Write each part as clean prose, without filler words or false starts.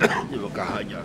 Di Mekah aja.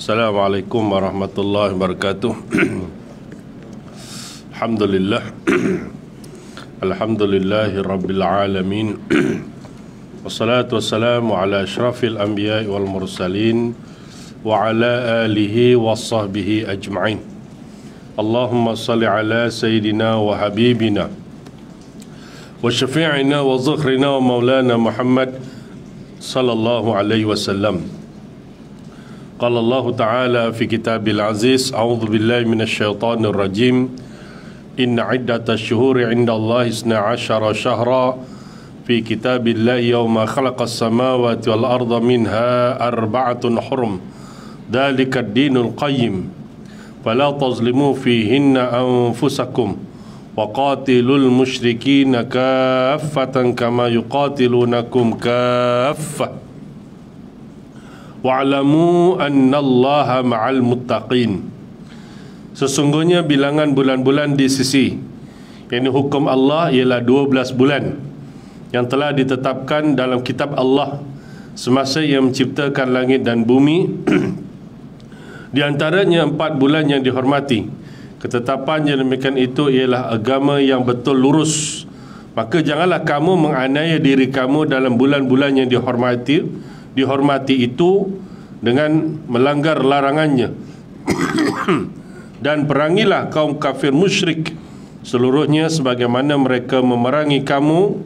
Assalamualaikum warahmatullahi wabarakatuh. Alhamdulillah. Alhamdulillahi rabbil alamin. Wassalatu wassalamu ala asyrafil anbiya'i wal mursalin wa ala alihi wa sahbihi ajma'in. Allahumma salli ala sayyidina wa habibina wa syafi'ina wa zukhrina wa maulana Muhammad sallallahu alaihi wasallam. Qala Allah Ta'ala fi kitabil aziz, a'udzu billahi minasyaitonir rajim. Inna iddatash syuhuri 'inda Allah 12 syahra fi kitabillahi yawma khalaqas samawati wal arda minha arba'atun hurum. Dzalika ad-dinul qayyim. Fala tazlimu fihinna anfusakum wa qatilul musyrikina kaffatan kama yuqatilunakum kaffah. Wa'lamu annallaha ma'al muttaqin. Sesungguhnya bilangan bulan-bulan di sisi, yakni hukum Allah ialah 12 bulan yang telah ditetapkan dalam kitab Allah semasa Ia menciptakan langit dan bumi. Di antaranya 4 bulan yang dihormati. Ketetapan yang demikian itu ialah agama yang betul lurus. Maka janganlah kamu menganiaya diri kamu dalam bulan-bulan yang dihormati itu dengan melanggar larangannya. Dan perangilah kaum kafir musyrik seluruhnya sebagaimana mereka memerangi kamu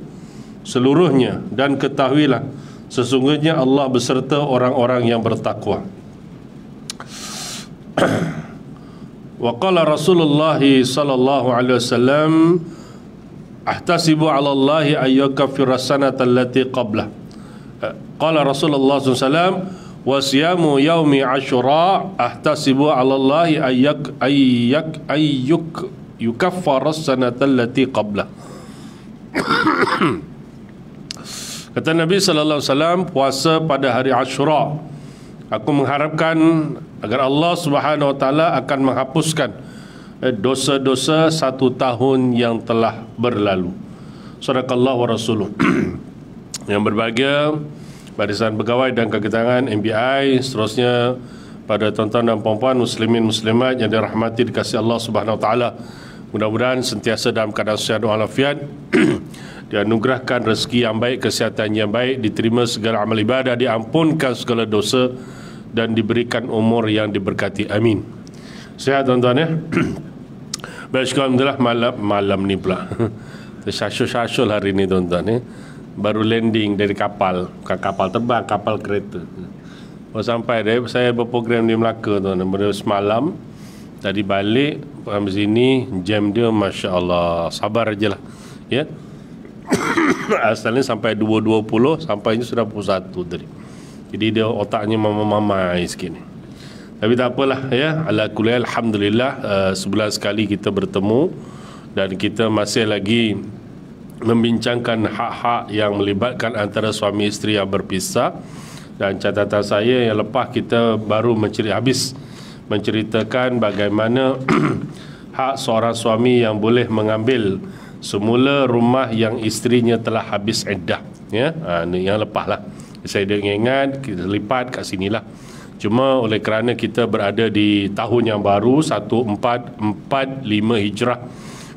seluruhnya, dan ketahuilah sesungguhnya Allah beserta orang-orang yang bertakwa. Wa qala Rasulullah sallallahu alaihi wasallam, ahtasibu 'ala Allahi ay yukaffira sanata allati qablah. Qala Rasulullah SAW, wa siyamu yaumi Ashura ahtasibu 'ala Allahi yukaffara as-sanata allati qabla. Kata Nabi sallallahu alaihi wasallam, puasa pada hari Ashura, aku mengharapkan agar Allah Subhanahu wa taala akan menghapuskan dosa-dosa 1 tahun yang telah berlalu. Sadaqallahu wa rasuluh. Yang berbahagia barisan pegawai dan kegiatan MBI, seterusnya pada tuan-tuan dan puan-puan muslimin muslimat yang dirahmati dikasihi Allah Subhanahu wa taala, mudah-mudahan sentiasa dalam keadaan sihat walafiat, dianugerahkan rezeki yang baik, kesihatan yang baik, diterima segala amal ibadah, diampunkan segala dosa, dan diberikan umur yang diberkati. Amin. Sihat tuan-tuan ya. Baik, alhamdulillah malam ni pula tersasul-sasul hari ni tuan-tuan ya. Baru landing dari kapal, bukan kapal terbang, kapal kereta. Sampai dia, saya berprogram di Melaka tuan, baru semalam. Tadi balik sampai sini, jam dia Masya Allah, sabar je lah ya. Asalnya sampai 2.20, sampainya sudah pukul 1 tadi. Jadi dia otaknya mamai sikit ni. Tapi tak apalah ya, ala kulli hal, alhamdulillah, sebulan sekali kita bertemu, dan kita masih lagi membincangkan hak-hak yang melibatkan antara suami isteri yang berpisah. Dan catatan saya yang lepas kita baru menceritakan bagaimana hak seorang suami yang boleh mengambil semula rumah yang isterinya telah habis iddah. Ya, ni yang lepas lah. Saya dah ingat, kita lipat kat sinilah. Cuma oleh kerana kita berada di tahun yang baru 1445 Hijrah,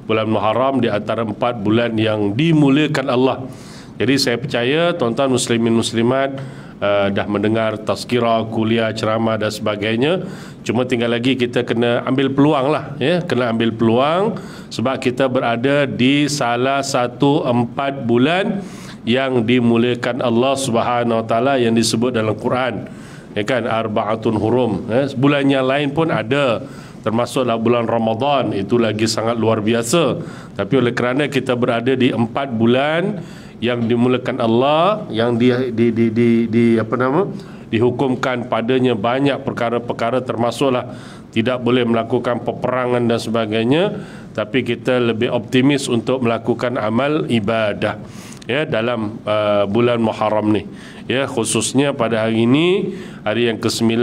bulan Muharram di antara 4 bulan yang dimuliakan Allah. Jadi saya percaya tuan-tuan muslimin muslimat dah mendengar tazkirah, kuliah, ceramah dan sebagainya. Cuma tinggal lagi kita kena ambil peluang lah, ya, kena ambil peluang sebab kita berada di salah satu 4 bulan yang dimuliakan Allah Subhanahu Wa Taala yang disebut dalam Quran, ya kan, arba'atun hurum. Bulan yang lain pun ada, termasuklah bulan Ramadan, itu lagi sangat luar biasa. Tapi oleh kerana kita berada di 4 bulan yang dimuliakan Allah, yang dihukumkan padanya banyak perkara-perkara, termasuklah tidak boleh melakukan peperangan dan sebagainya, tapi kita lebih optimis untuk melakukan amal ibadah, ya, dalam bulan Muharram ni, ya, khususnya pada hari ini, hari yang ke-9,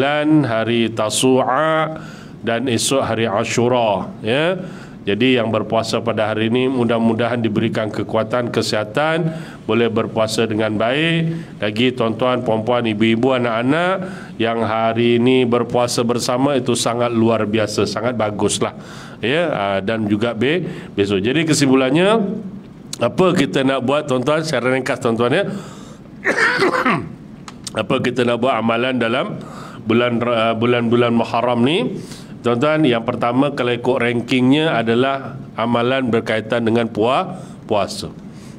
hari Tasu'a, dan esok hari Ashura, ya. Jadi yang berpuasa pada hari ini mudah-mudahan diberikan kekuatan, kesihatan, boleh berpuasa dengan baik. Lagi tuan-tuan, puan-puan, ibu-ibu, anak-anak yang hari ini berpuasa bersama, itu sangat luar biasa, sangat baguslah, ya. Dan juga besok. Jadi kesimpulannya, apa kita nak buat tuan-tuan, secara ringkas tuan-tuan, ya. Apa kita nak buat amalan dalam bulan-bulan Muharram ni? Tuan-tuan, yang pertama kalau ikut rankingnya adalah amalan berkaitan dengan puasa.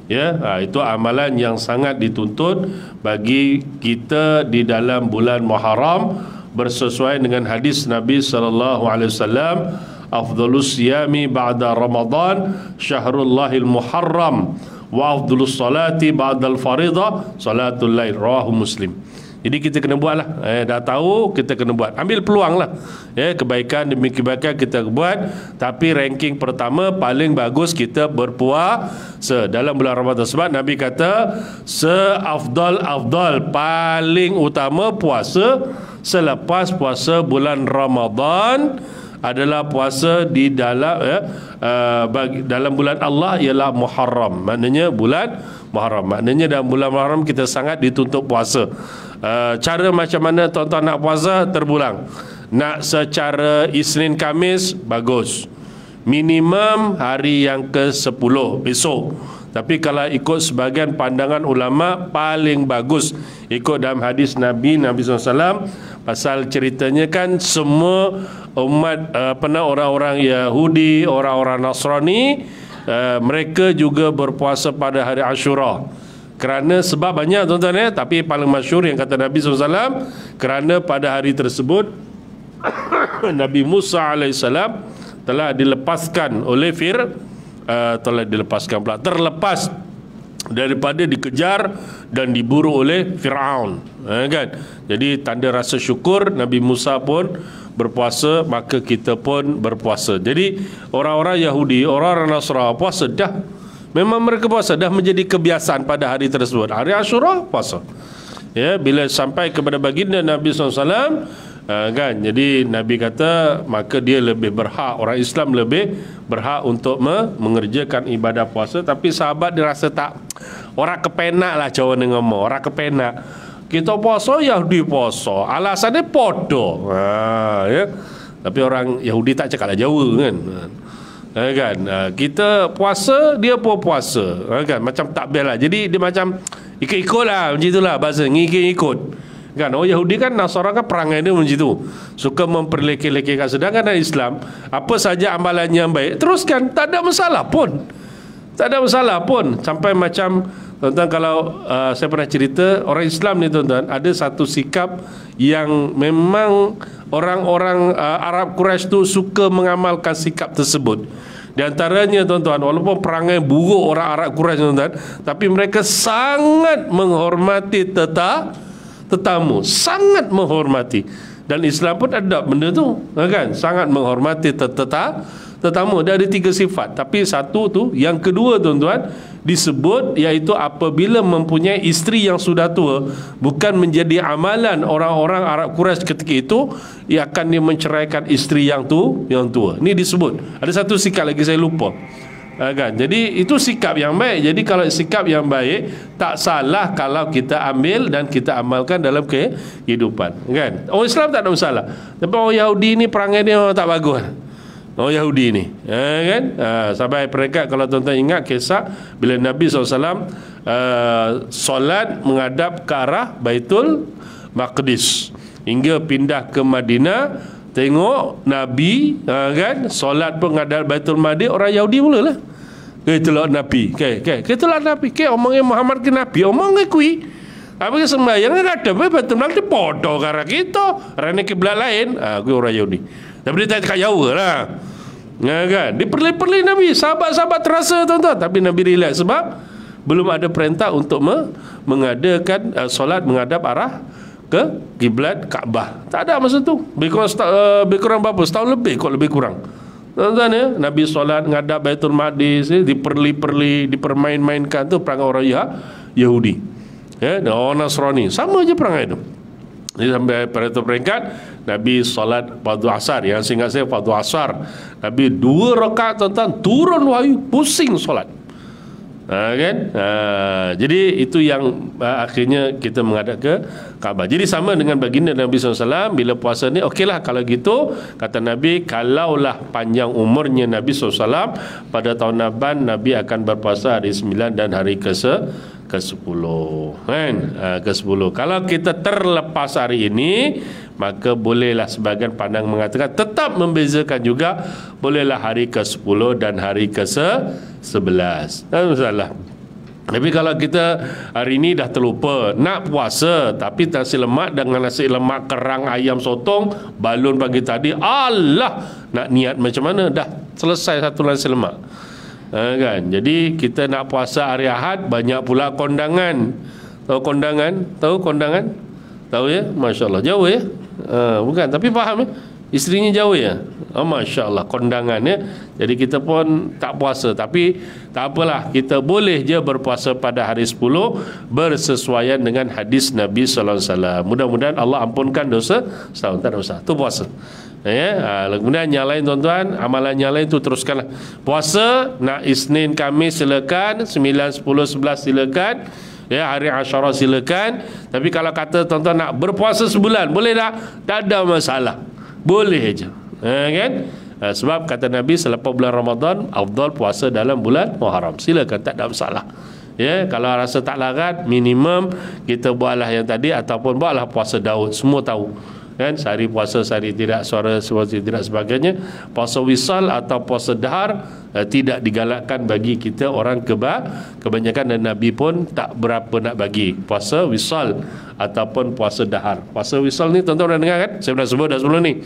Ya, itu amalan yang sangat dituntut bagi kita di dalam bulan Muharram, bersesuaian dengan hadis Nabi sallallahu alaihi wasallam, afdhalus siyami ba'da Ramadan syahrullahil Muharram wa afdhalus salati ba'dal fariḍah salatul lail, rawahu Muslim. Jadi kita kena buat lah, dah tahu kita kena buat, ambil peluang lah, ya, kebaikan demi kebaikan kita buat. Tapi ranking pertama paling bagus kita berpuasa dalam bulan Ramadan, sebab Nabi kata seafdal paling utama puasa selepas puasa bulan Ramadan adalah puasa di dalam dalam bulan Allah ialah Muharram. Maknanya bulan Muharram, maknanya dalam bulan Muharram kita sangat dituntut puasa. Cara macam mana tuan-tuan nak puasa terpulang. Nak secara Isnin Khamis, bagus, minimum hari yang ke-10 besok. Tapi kalau ikut sebagian pandangan ulama, paling bagus ikut dalam hadis Nabi SAW. Pasal ceritanya kan semua umat orang-orang Yahudi, orang-orang Nasrani, mereka juga berpuasa pada hari Ashura. Kerana sebab banyak tuan-tuan, ya, tapi paling masyhur yang kata Nabi SAW, kerana pada hari tersebut Nabi Musa AS telah dilepaskan oleh terlepas daripada dikejar dan diburu oleh Fir'aun, kan? Jadi tanda rasa syukur, Nabi Musa pun berpuasa, maka kita pun berpuasa. Jadi orang-orang Yahudi, orang-orang Nasrani puasa dah, memang mereka puasa dah menjadi kebiasaan pada hari tersebut. Hari Ashura puasa, ya, bila sampai kepada baginda Nabi SAW, kan, jadi Nabi kata maka dia lebih berhak, orang Islam lebih berhak untuk mengerjakan ibadah puasa. Tapi sahabat dia rasa tak, orang kepenak lah cara dia ngomong, orang kepenak. Kita puasa, Yahudi puasa, alasannya podo, ya. Tapi orang Yahudi tak cakap lah Jawa, kan, kan, kita puasa, dia pun puasa, kan, macam tak best lah. Jadi dia macam ikut-ikut lah, macam itulah bahasa, ngikut-ikut, kan. Orang Yahudi kan, Nasara kan perangai dia macam itu, suka memperlekeh-lekehkan. Sedangkan dalam Islam, apa saja amalan yang baik teruskan, tak ada masalah pun, tak ada masalah pun. Sampai macam tuan-tuan, kalau saya pernah cerita, orang Islam ni tuan-tuan, ada satu sikap yang memang orang-orang Arab Quraisy tu suka mengamalkan sikap tersebut. Di antaranya tuan-tuan, walaupun perangai buruk orang Arab Quraisy tuan-tuan, tapi mereka sangat menghormati tetamu, sangat menghormati. Dan Islam pun ada benda tu, kan, sangat menghormati tetamu. Dia ada 3 sifat, tapi satu tu, yang kedua tuan-tuan, disebut, iaitu apabila mempunyai isteri yang sudah tua, bukan menjadi amalan orang-orang Arab Quraisy ketika itu, ia akan dia menceraikan isteri yang tua. Ini disebut. Ada satu sikap lagi saya lupa. Kan? Jadi itu sikap yang baik. Jadi kalau sikap yang baik, tak salah kalau kita ambil dan kita amalkan dalam kehidupan, kan? Orang Islam tak ada masalah. Tapi orang Yahudi ni perangai dia tak bagus. Orang Yahudi ni, kan? Sampai peringkat, kalau tuan-tuan ingat kisah bila Nabi SAW solat menghadap ke arah Baitul Maqdis hingga pindah ke Madinah. Tengok Nabi, kan, solat pun menghadap Baitul Maqdis, orang Yahudi mulalah. Itulah Nabi. Itulah Nabi. Omongnya Muhammad ke Nabi, omongnya kui. Apa ke sembahyang ada Baitul Maqdis bodoh karena kita. Rene kiblat lain, kui orang Yahudi. Tapi dia tak Jawa lah. Kan? Diperli-perli Nabi. Sahabat-sahabat terasa, tuan-tuan. Tapi Nabi relax sebab belum ada perintah untuk mengadakan solat menghadap arah ke kiblat Kaabah. Tak ada masa tu. Lebih kurang berapa? Setahun lebih kot, lebih kurang. Tuan-tuan ya, Nabi solat menghadap Baitul Maqdis, diperli-perli, dipermain-mainkan tu perangai orang Yahudi. Ya, dan orang Nasrani. Sama je perangai tu. Jadi sampai pada tu peringkat Nabi solat fardu asar. Yang seingat saya fardu asar, Nabi 2 rakaat, tuan-tuan, turun wahyu, pusing solat. Kan? Jadi itu yang akhirnya kita menghadap ke Kaabah. Jadi sama dengan baginda Nabi SAW bila puasa ni, okeylah kalau gitu, kata Nabi, kalaulah panjang umurnya Nabi SAW, pada tahun Naban Nabi akan berpuasa hari 9 dan hari ke-10, kan? Ke-10. Kalau kita terlepas hari ini, maka bolehlah sebahagian pandang mengatakan tetap membezakan juga, bolehlah hari ke-10 dan hari ke-11. Tak masalah. Tapi kalau kita hari ini dah terlupa nak puasa, tapi nasi lemak dengan nasi lemak kerang ayam sotong balun pagi tadi, Allah, nak niat macam mana? Dah selesai satu nasi lemak. Kan? Jadi kita nak puasa hari Ahad, banyak pula kondangan. Tahu kondangan? Tahu kondangan? Tahu ya? Masya Allah. Jauh ya? Bukan, tapi faham ya? Isterinya jauh ya? Masya Allah, kondangan ya. Jadi kita pun tak puasa. Tapi tak apalah, kita boleh je berpuasa pada hari 10 bersesuaian dengan hadis Nabi SAW. Mudah-mudahan Allah ampunkan dosa setahun. Tak ada dosa, tu puasa ya. Kemudian yang lain, tuan-tuan, amalan yang lain tu teruskanlah. Puasa nak Isnin, Khamis silakan, 9, 10, 11 silakan ya, hari Asyura silakan. Tapi kalau kata tuan-tuan nak berpuasa sebulan, boleh tak? Tak ada masalah, boleh je, kan? Sebab kata Nabi, selepas bulan Ramadan afdal puasa dalam bulan Muharram. Silakan, tak ada masalah ya. Kalau rasa tak larat, minimum kita buatlah yang tadi, ataupun buatlah puasa Daud. Semua tahu kan, sehari puasa, sehari tidak, suara seperti tidak sebagainya. Puasa wisal atau puasa dahar tidak digalakkan bagi kita orang kebanyakan, dan Nabi pun tak berapa nak bagi puasa wisal ataupun puasa dahar. Puasa wisal ni tuan-tuan dah dengar kan, saya dah sebut dah sebelum ni.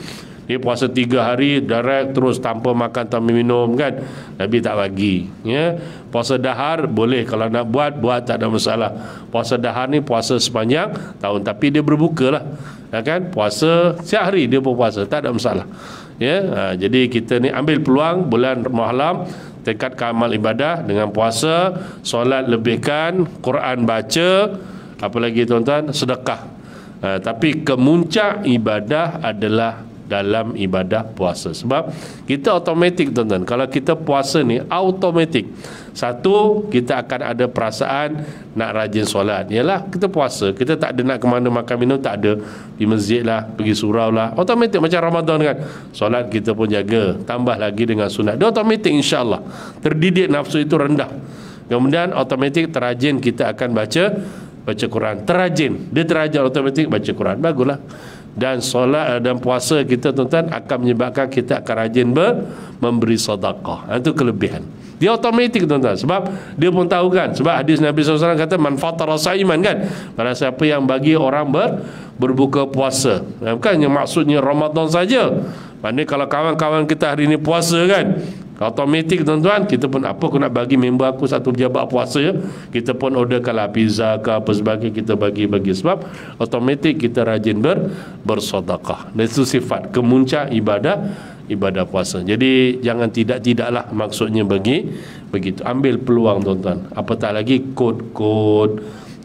Dia puasa 3 hari direct terus tanpa makan, tanpa minum kan, Nabi tak bagi ya. Puasa dahar boleh, kalau nak buat, tak ada masalah. Puasa dahar ni puasa sepanjang tahun, tapi dia berbuka lah ya, kan? Puasa setiap hari dia berpuasa, tak ada masalah ya. Jadi kita ni ambil peluang bulan Muharram, tingkatkan amal ibadah dengan puasa, solat lebihkan, Quran baca, apalagi tuan-tuan, sedekah. Tapi kemuncak ibadah adalah dalam ibadah puasa. Sebab kita automatik, tuan-tuan, kalau kita puasa ni automatik, satu, kita akan ada perasaan nak rajin solat. Yalah, kita puasa, kita tak ada nak ke mana makan minum, tak ada, di masjid lah, pergi surau lah, automatik. Macam Ramadan kan, solat kita pun jaga, tambah lagi dengan sunat, dia automatik, insyaAllah terdidik, nafsu itu rendah. Kemudian automatik terrajin kita akan baca Quran, terrajin, dia terrajin automatik baca Quran, baguslah. Dan solat dan puasa kita, tuan-tuan, akan menyebabkan kita akan rajin memberi sedekah. Itu kelebihan. Dia automatik, tuan-tuan. Sebab dia pun tahu kan, sebab hadis Nabi SAW kata, man fatara saiman kan, pada siapa yang bagi orang berbuka puasa. Bukan yang maksudnya Ramadan saja. Maksudnya kalau kawan-kawan kita hari ini puasa kan, automatik, tuan-tuan, kita pun apa aku nak bagi member aku satu pejabat puasa ya, kita pun orderkanlah pizza ke apa sebagainya, kita bagi-bagi. Sebab automatik kita rajin bersedekah. Dan itu sifat kemuncak ibadah ibadah puasa. Jadi jangan tidak-tidaklah maksudnya begitu. Ambil peluang tuan-tuan. Apatah lagi kod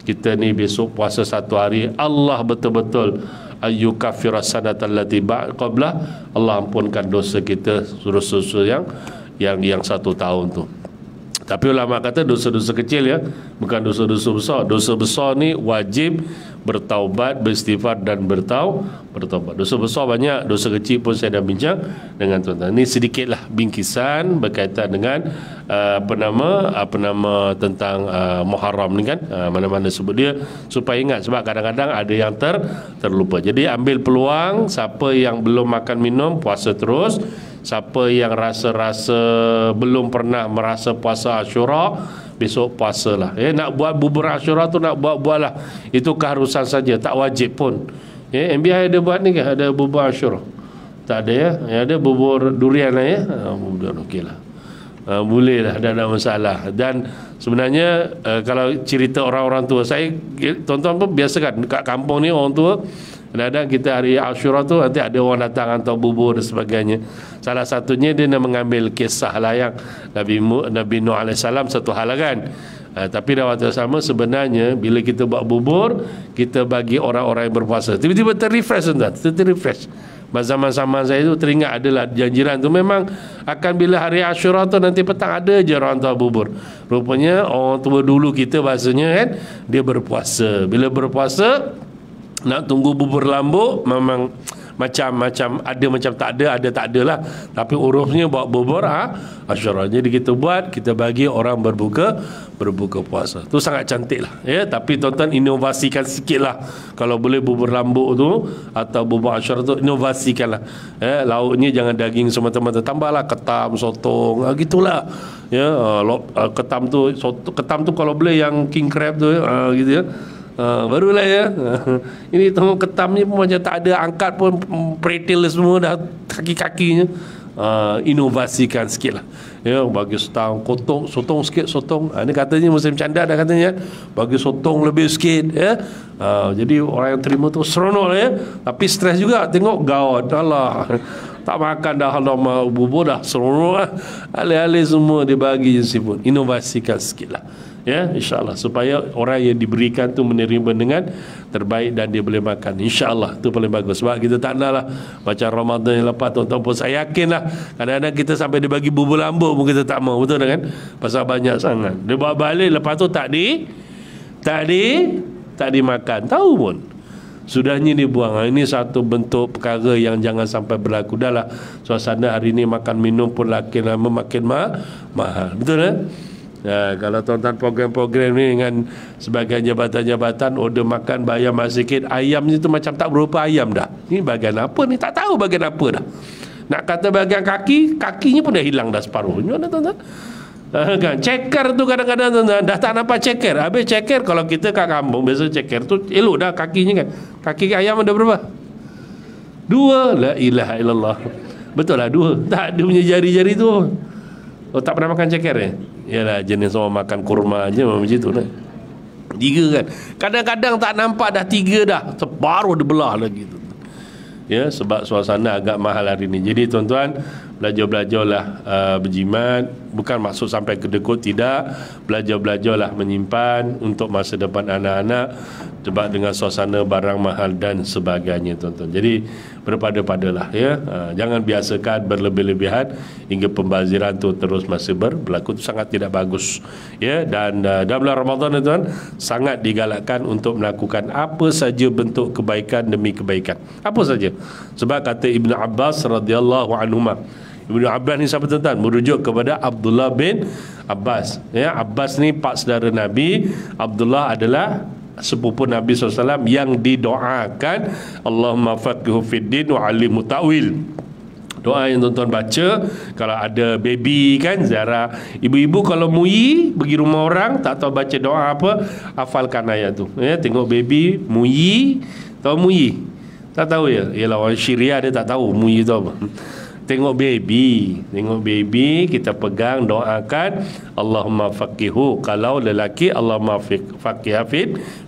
kita ni besok puasa satu hari, Allah betul-betul ayyukaffira sanatan allati qabla, Allah ampunkan dosa kita dosa-dosa yang satu tahun tu. Tapi ulama kata dosa-dosa kecil ya, bukan dosa-dosa besar. Dosa besar ni wajib bertaubat, beristighfar dan bertaubat. Dosa besar banyak, dosa kecil pun saya dah bincang dengan tuan-tuan. Ini sedikitlah bingkisan berkaitan dengan apa nama tentang Muharram ni kan. Mana-mana sebut dia supaya ingat, sebab kadang-kadang ada yang terlupa. Jadi ambil peluang, siapa yang belum makan minum puasa terus. Siapa yang rasa-rasa belum pernah merasa puasa Ashura, besok puasalah. Nak buat bubur Ashura tu nak buat-buatlah. Itu keharusan saja, tak wajib pun. MBI ada buat ni ke? Ada bubur Ashura? Tak ada ya? Ada bubur durian lah ya? Bubur okeylah. Boleh lah, tak ada masalah. Dan sebenarnya kalau cerita orang-orang tua, saya tuan-tuan pun biasakan dekat kampung ni orang tua, kadang-kadang kita hari Ashura tu nanti ada orang datang hantar bubur dan sebagainya. Salah satunya dia nak mengambil kisah lah yang Nabi Nuh AS, satu hal lah kan. Tapi dalam waktu sama sebenarnya bila kita buat bubur, kita bagi orang-orang yang berpuasa, tiba-tiba terrefresh tuan, terrefresh. Zaman-zaman saya tu teringat adalah janjiran tu memang akan bila hari Ashura tu nanti petang ada je orang hantar bubur. Rupanya orang tua dulu kita bahasanya kan, dia berpuasa. Bila berpuasa nak tunggu bubur lambuk memang macam ada macam tak ada lah. Tapi urusnya buat bubur Ashura. Jadi kita buat, kita bagi orang berbuka puasa. Tu sangat cantik lah ya. Tapi tuan-tuan inovasikan sikit lah. Kalau boleh bubur lambuk tu atau bubur Ashura tu inovasikan lah ya. Lauknya jangan daging semata-mata, tambahlah ketam, sotong, gitulah ya. Ketam tu kalau boleh yang king crab tu gitu ya. Barulah ya. Ini tengok ketamnya pun macam tak ada, angkat pun pretil semua dah kaki-kakinya. Inovasikan sikit lah ya, bagi sotong sikit sotong. Ini katanya musim canda dah katanya, bagi sotong lebih sikit ya. Jadi orang yang terima tu seronok ya. Tapi stres juga tengok gawat, alah tak makan dah, lama bubur dah seronok lah. Alih-alih semua dibagi je siput. Inovasikan sikit lah ya, insyaAllah, supaya orang yang diberikan tu menerima dengan terbaik dan dia boleh makan, insyaAllah tu paling bagus. Sebab kita tak nak lah macam Ramadan yang lepas tuan-tuan pun saya yakin lah kadang-kadang kita sampai dia bagi bubur lambuk pun kita tak mau, betul kan, pasal banyak sangat. Dia bawa balik lepas tu tak dimakan, tahu pun sudahnya dibuang. Ini satu bentuk perkara yang jangan sampai berlaku. Dah lah suasana hari ni makan minum pun makin lama makin mahal, betul kan. Kalau tuan-tuan program-program ni dengan sebagian jabatan-jabatan order makan bayar sikit, ayamnya tu macam tak berupa ayam dah. Ni bagian apa ni, tak tahu bagian apa dah. Nak kata bagian kakinya pun dah hilang dah separuhnya dah tuan-tuan. Kan ceker tu kadang-kadang tuan-tuan dah tak nampak ceker. Habis ceker kalau kita kat kampung biasa ceker tu elok dah kakinya kan. Kaki ayam ada berapa? 2. La ilaha illallah. Betul lah 2. Tak ada punya jari-jari tu. Oh, tak pernah makan ceker ya? Yalah, jenis orang makan kurma aja macam itu lah. 3 kan. Kadang-kadang tak nampak dah 3 dah. Separuh dibelah lagi tu. Ya, sebab suasana agak mahal hari ni. Jadi tuan-tuan belajar-belajarlah berjimat. Bukan maksud sampai kedekut, tidak. Belajar-belajarlah menyimpan untuk masa depan anak-anak. Sebab dengan suasana barang mahal dan sebagainya tuan-tuan. Jadi berpada-padalah ya. Jangan biasakan berlebih-lebihan hingga pembaziran tu terus masih berlaku. Itu sangat tidak bagus ya. Dan dalam bulan Ramadan tuan, sangat digalakkan untuk melakukan apa saja bentuk kebaikan demi kebaikan. Apa saja. Sebab kata Ibnu Abbas radhiyallahu anhuma, Ibnu Abbas ni siapa tuan-tuan? Merujuk kepada Abdullah bin Abbas ya. Abbas ni pak saudara Nabi. Abdullah adalah sepupu Nabi SAW yang didoakan Allahumma faqihu fiddin wa alimhu ta'wil. Doa yang tuan-tuan baca kalau ada baby kan, ziarah ibu-ibu kalau muyi pergi rumah orang tak tahu baca doa apa, hafalkan ayat tu ya. Tengok baby muyi, tahu muyi? Tak tahu ya? Ialah orang Syria dia tak tahu muyi tu apa. Tengok baby kita pegang, doakan Allahumma faqihu. Kalau lelaki Allahumma faqiha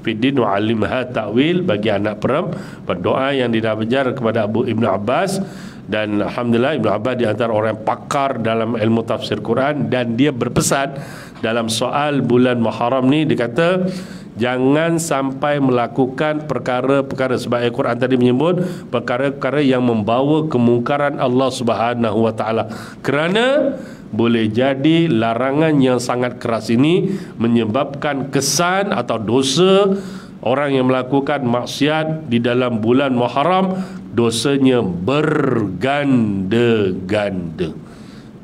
fiddin wa alimha ta'wil. Bagi anak perempuan berdoa yang dinajar kepada Ibnu Abbas Dan alhamdulillah Ibn Abbas di antara orang yang pakar dalam ilmu tafsir Quran, dan dia berpesan dalam soal bulan Muharram ni, dia kata jangan sampai melakukan perkara-perkara, sebab Al-Quran tadi menyebut perkara-perkara yang membawa kemungkaran Allah Subhanahu wa taala, kerana boleh jadi larangan yang sangat keras ini menyebabkan kesan atau dosa. Orang yang melakukan maksiat di dalam bulan Muharram, dosanya berganda-ganda.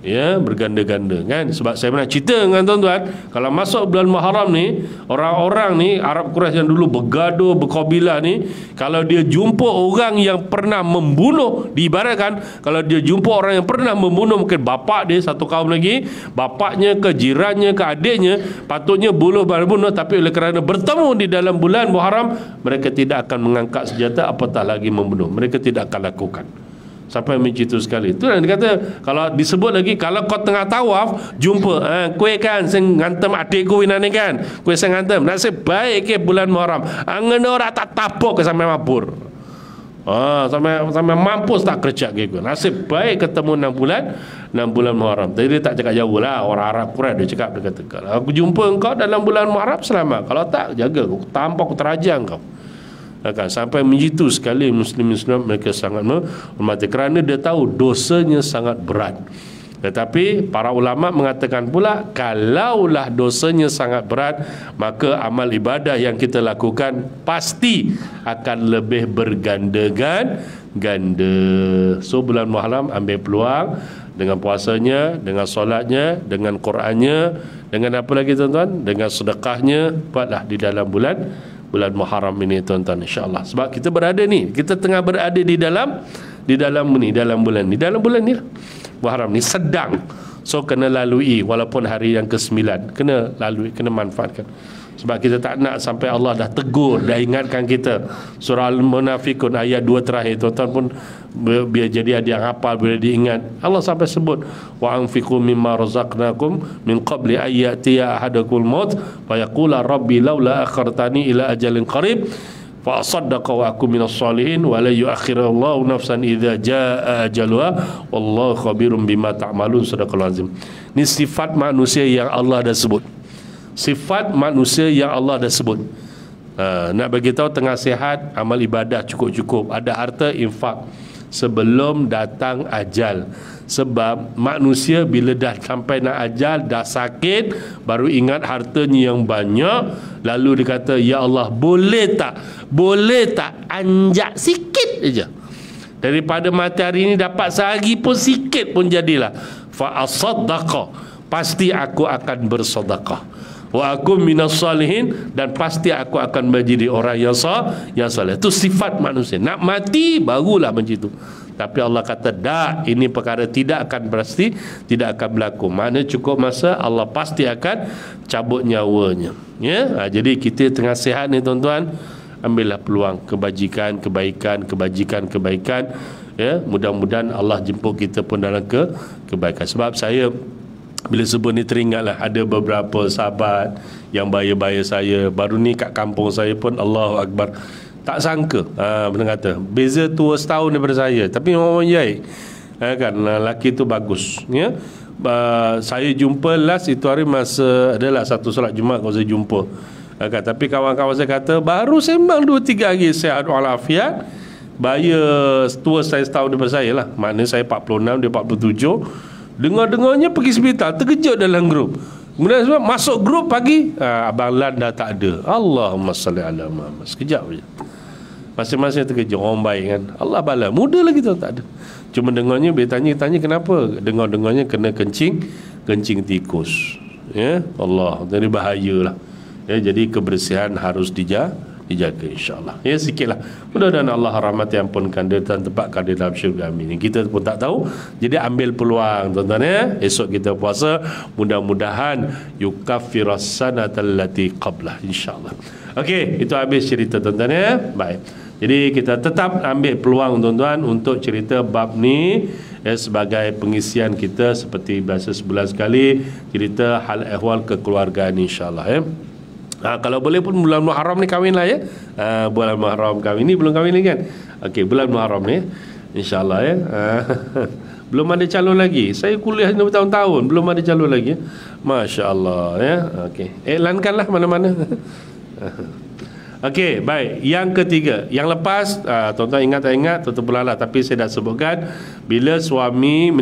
Ya, berganda-ganda kan. Sebab saya pernah cerita dengan tuan-tuan, kalau masuk bulan Muharram ni, orang-orang ni Arab Quraisy yang dulu bergaduh, berkabilah ni, kalau dia jumpa orang yang pernah membunuh, diibaratkan kalau dia jumpa orang yang pernah membunuh mungkin bapak dia satu kaum lagi, bapaknya ke jirannya ke adiknya, patutnya bunuh, tapi oleh kerana bertemu di dalam bulan Muharram, mereka tidak akan mengangkat senjata, apatah lagi membunuh. Mereka tidak akan lakukan. Sampai macam itu sekali. Itu yang dia kata, kalau disebut lagi, kalau kau tengah tawaf jumpa kue kan saya ngantem adikku ini kan, kue saya ngantem, nasib baik ke bulan Muharram, angan orang tak tapuk ke sampai mabur, sampai mampus tak kerja ke. Nasib baik ketemu 6 bulan Muharram. Jadi dia tak cakap jauh lah, orang Arab Quraisy dia cakap, dia kata kalau aku jumpa engkau dalam bulan Muharram selamat, kalau tak jaga aku, tampar aku, terajang kau. Sampai begitu sekali Muslim-Muslim mereka sangat menghormati, kerana dia tahu dosanya sangat berat. Tetapi para ulama mengatakan pula, kalaulah dosanya sangat berat, maka amal ibadah yang kita lakukan pasti akan lebih berganda-ganda. So bulan Muharram ambil peluang dengan puasanya, dengan solatnya, dengan Qurannya, dengan apa lagi tuan-tuan, dengan sedekahnya, buatlah di dalam bulan Muharram ini tuan-tuan, insya-Allah. Sebab kita berada ni, kita tengah berada di dalam bulan ni lah. Muharram ni sedang. So kena lalui, walaupun hari yang ke-9 kena lalui, kena manfaatkan. Sebab kita tak nak sampai Allah dah tegur, dah ingatkan kita. Surah Al-Munafiqun ayat 2 terakhir, tuan-tuan pun biar jadi ada yang hafal, bila diingat. Allah sampai sebut, wa anfiqu mimma razaqnakum min qabli ayyatiya ahadakumul maut fa yaqula rabbi laula akhartani ila ajalin qarib fa asaddaqa wa akum minas salihin wa la yu'akhirullahu nafsan idza jaa ajaluha wallahu khabirum bima ta'malun. Sadaqallahul azim. Ini sifat manusia yang Allah dah sebut. Sifat manusia yang Allah dah sebut. Nak bagi tahu tengah sihat, amal ibadah cukup-cukup, ada harta, infak sebelum datang ajal. Sebab manusia bila dah sampai nak ajal, dah sakit, baru ingat hartanya yang banyak, lalu dia kata, ya Allah, boleh tak anjak sikit aja, daripada mati hari ini dapat sehari pun, sikit pun jadilah, fa asaddaqa, pasti aku akan bersedekah, wa aku minas salihin, dan pasti aku akan menjadi orang yang saleh. Itu sifat manusia. Nak mati barulah macam itu. Tapi Allah kata dak, ini perkara tidak akan berlaku. Mana cukup masa, Allah pasti akan cabut nyawanya. Ya, jadi kita tengah sihat ni tuan-tuan, ambillah peluang kebajikan, kebaikan. Ya, mudah-mudahan Allah jemput kita pun dalam kebaikan. Sebab saya bila sebut ni teringatlah ada beberapa sahabat yang bayar saya. Baru ni kat kampung saya pun, Allahu Akbar, tak sangka, benar kata, beza tua setahun daripada saya, tapi orang baik, kan, lelaki tu bagus, ya. Saya jumpa last itu hari masa adalah satu solat Jumaat kalau saya jumpa, kan. Tapi kawan-kawan saya kata baru sembang 2-3 hari, sihat walafiat, bayar tua saya setahun daripada saya lah. Maknanya saya 46, dia 47. Dengar-dengarnya pergi hospital, terkejut dalam grup. Kemudian sebab masuk grup pagi, Abang Lan dah tak ada. Allahumma salli ala Muhammad. Sekejap je, masing-masing terkejut. Orang baik kan, Allah bala, muda lagi tu tak ada. Cuma dengarnya, bila tanya kenapa, dengarnya kena kencing tikus. Ya, Allah, jadi bahayalah. Ya, jadi kebersihan harus dijaga, insyaAllah. Ya, sikitlah. Mudah-mudahan Allah rahmati, ampunkan dia dan tempatkan dia dalam syurga. Amin. Kita pun tak tahu, jadi ambil peluang tuan-tuan, ya. Esok kita puasa, mudah-mudahan yukaffiras sanatal lati qablah, insyaAllah. Okey, itu habis cerita tuan-tuan, ya. Baik, jadi kita tetap ambil peluang tuan-tuan untuk cerita bab ni, ya, sebagai pengisian kita seperti biasa sebulan sekali, cerita hal ehwal kekeluargaan, insyaAllah, ya. Kalau boleh pun bulan Muharram ni kahwin lah, ya. Bulan Muharram kahwin ni, belum kahwin ni kan. Okey, bulan Muharram ni InsyaAllah ya. Belum ada calon lagi. Saya kuliah ni bertahun-tahun, belum ada calon lagi. Masya Allah ya. Okey, iklankanlah mana-mana. Okey, baik. Yang ketiga, yang lepas, tuan-tuan ingat tak ingat, tuan-tuan pulalah, tapi saya dah sebutkan, bila suami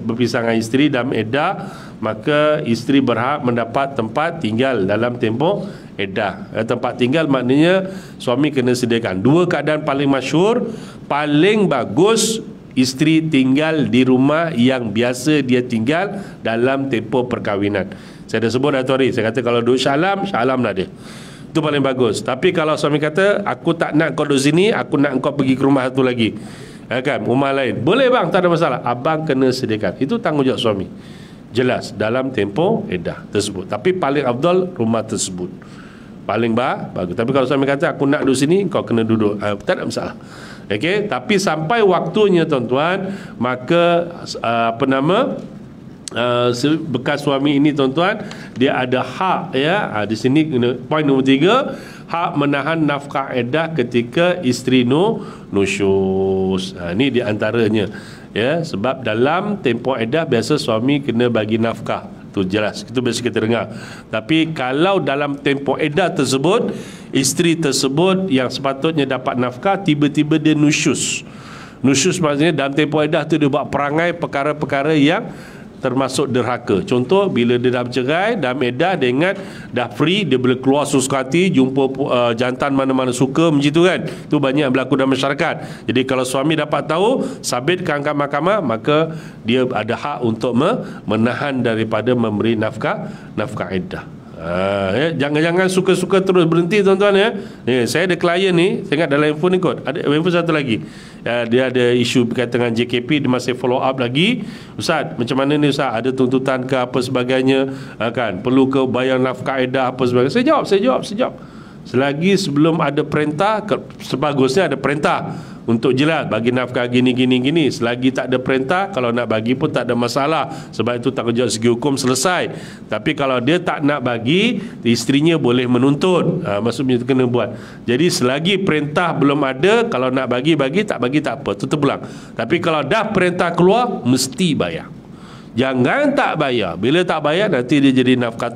berpisah dengan isteri dalam iddah, maka isteri berhak mendapat tempat tinggal dalam tempoh iddah. Tempat tinggal maknanya suami kena sediakan. Dua keadaan paling masyhur, paling bagus isteri tinggal di rumah yang biasa dia tinggal dalam tempoh perkahwinan. Saya dah sebut dah tu hari, saya kata kalau duduk Shah Alam lah dia. Itu paling bagus. Tapi kalau suami kata, aku tak nak kau duduk sini, aku nak kau pergi ke rumah satu lagi, kan, rumah lain, boleh bang, tak ada masalah. Abang kena sediakan. Itu tanggungjawab suami, jelas, dalam tempoh iddah tersebut. Tapi paling afdal rumah tersebut, paling bagus. Tapi kalau suami kata, aku nak duduk sini, kau kena duduk, tak ada masalah. Okey, tapi sampai waktunya tuan-tuan, maka bekas suami ini tuan-tuan, dia ada hak ya. Di sini poin nombor 3, hak menahan nafkah iddah ketika isteri nusyuz. Ini di antaranya ya, sebab dalam tempoh iddah biasa suami kena bagi nafkah. Itu jelas, itu biasa kita dengar. Tapi kalau dalam tempoh iddah tersebut, isteri tersebut yang sepatutnya dapat nafkah, tiba-tiba dia nusyuz. Nusyuz maksudnya dalam tempoh iddah tu dia buat perangai perkara-perkara yang termasuk derhaka. Contoh, bila dia dah bercerai dalam iddah, dia ingat dah free, dia boleh keluar suka hati, jumpa jantan mana-mana suka, macam tu kan. Itu banyak berlaku dalam masyarakat. Jadi kalau suami dapat tahu, sabitkan ke mahkamah, maka dia ada hak untuk menahan daripada memberi nafkah iddah. Jangan suka-suka terus berhenti tuan-tuan ya. Saya ada klien ni, saya ingat dalam handphone ni kot, ada handphone satu lagi, dia ada isu berkaitan dengan JKP, dia masih follow up lagi. Ustaz, macam mana ni Ustaz, ada tuntutan ke apa sebagainya, kan, perlu ke bayar nafkah iddah apa sebagainya. Saya jawab selagi sebelum ada perintah, sebagusnya ada perintah untuk jelas bagi nafkah gini. Selagi tak ada perintah, kalau nak bagi pun tak ada masalah, sebab itu tanggungjawab segi hukum selesai. Tapi kalau dia tak nak bagi, isterinya boleh menuntut. Maksudnya itu kena buat. Jadi selagi perintah belum ada, kalau nak bagi, tak bagi tak apa, tutup belang. Tapi kalau dah perintah keluar, mesti bayar. Jangan tak bayar. Bila tak bayar, nanti dia jadi nafkah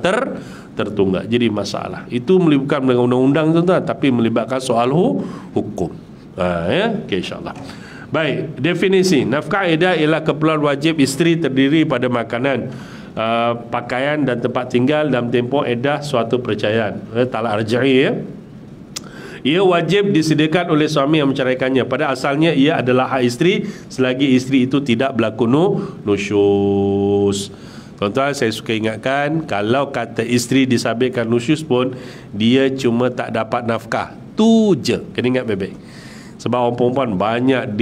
tertunggak, jadi masalah. Itu melibatkan dengan undang-undang tuan-tuan, tapi melibatkan soal hukum. Ya, okay, insyaAllah. Baik, definisi nafkah iddah ialah keperluan wajib isteri terdiri pada makanan, pakaian dan tempat tinggal dalam tempoh iddah suatu perceraian. Talak raj'i ya. Ia wajib disediakan oleh suami yang menceraikannya. Pada asalnya ia adalah hak isteri selagi isteri itu tidak berlaku nusyuz. Tuan-tuan, saya suka ingatkan, kalau kata isteri disabitkan nusyuz pun, dia cuma tak dapat nafkah. Tu je, kena ingat baik-baik. Sebab orang perempuan banyak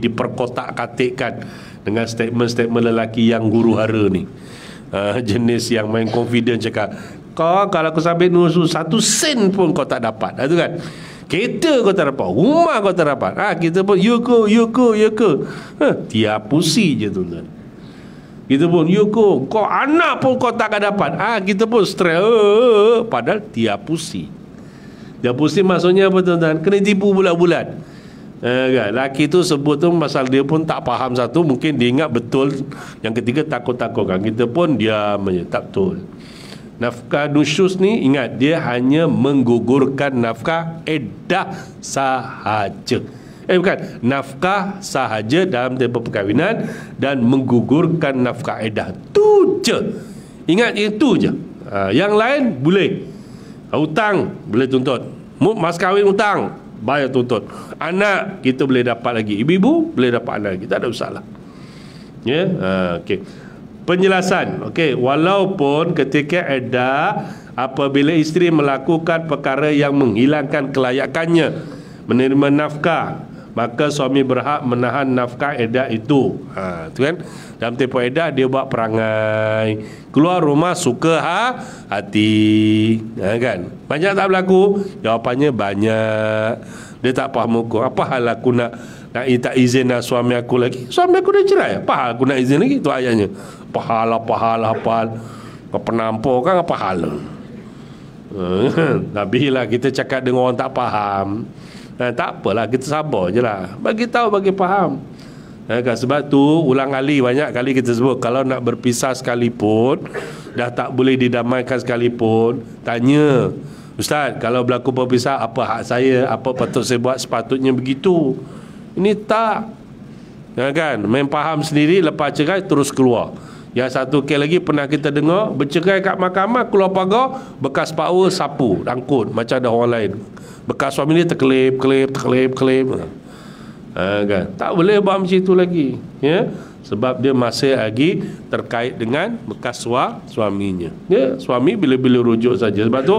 diperkotak-katikkan dengan statement-statement lelaki yang guru hara ni. Jenis yang main confident cakap, kau kalau aku sabit nusyuz 1 sen pun kau tak dapat. Itu kan, kereta kau tak dapat, rumah kau tak dapat. Kita pun ya ke. Tiap pusi je tuan-tuan. Kita pun ya ke, kau anak pun kau takkan dapat. Kita pun stres. Padahal tiap pusi. Tiap pusi maksudnya apa tuan-tuan? Kena tipu bulat-bulat. Kan? Laki tu sebut tu pasal dia pun tak faham satu, mungkin dia ingat betul. Yang ketiga takut-takutkan. Kita pun diam aja, tak betul. Nafkah nusyuz ni, ingat, dia hanya menggugurkan nafkah iddah sahaja. Bukan, nafkah sahaja dalam tempoh perkahwinan dan menggugurkan nafkah iddah. Tu je. Ingat itu je. Yang lain boleh. Hutang boleh tuntut. Mas kahwin hutang, bayar tuntut. Anak kita boleh dapat lagi. Ibu-ibu boleh dapat anak lagi. Tak ada masalah. Ya, okey. Penjelasan. Okey, walaupun ketika iddah, apabila isteri melakukan perkara yang menghilangkan kelayakannya menerima nafkah, maka suami berhak menahan nafkah iddah itu. Tu kan, dalam tempoh iddah dia buat perangai, keluar rumah suka hati, kan. Banyak tak berlaku? Jawapannya banyak. Dia tak faham hukum. Apa hal aku nak tak izin suami aku lagi? Suami aku dah cerai, apa hal aku nak izin lagi? Itu ayatnya. Pahala hafal. Kau penampor kan, apa hal? Nabi lah kita cakap dengan orang tak faham. Tak apalah, kita sabar je lah, bagi tahu, bagi faham. Kan? Sebab tu ulang kali, banyak kali kita sebut, kalau nak berpisah sekalipun, dah tak boleh didamaikan sekalipun, tanya, Ustaz, kalau berlaku perpisah, apa hak saya, apa patut saya buat, sepatutnya begitu. Ini tak, kan? Main faham sendiri, lepas cerai terus keluar. Yang satu kes lagi pernah kita dengar, bercerai kat mahkamah, keluar pagar, bekas power sapu, rangkut macam ada orang lain. Bekas suami dia terkelip. Kan? Tak boleh buat macam itu lagi, ya? Sebab dia masih lagi terkait dengan bekas suaminya, ya? Suami bila-bila rujuk saja. Sebab tu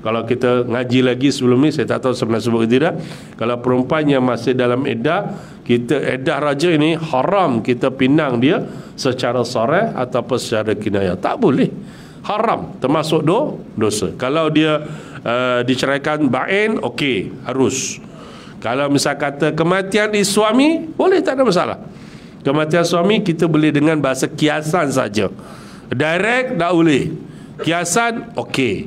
kalau kita ngaji lagi sebelum ni, saya tak tahu sebenarnya sebut ke tidak, kalau perempuan yang masih dalam iddah, kita iddah raja ini haram kita pinang dia secara sarih ataupun secara kinayah. Tak boleh, haram, termasuk dosa. Kalau dia diceraikan bain, okey, harus. Kalau misal kata kematian suami, boleh, tak ada masalah. Kematian suami kita boleh dengan bahasa kiasan saja. Direct tak boleh. Kiasan okey.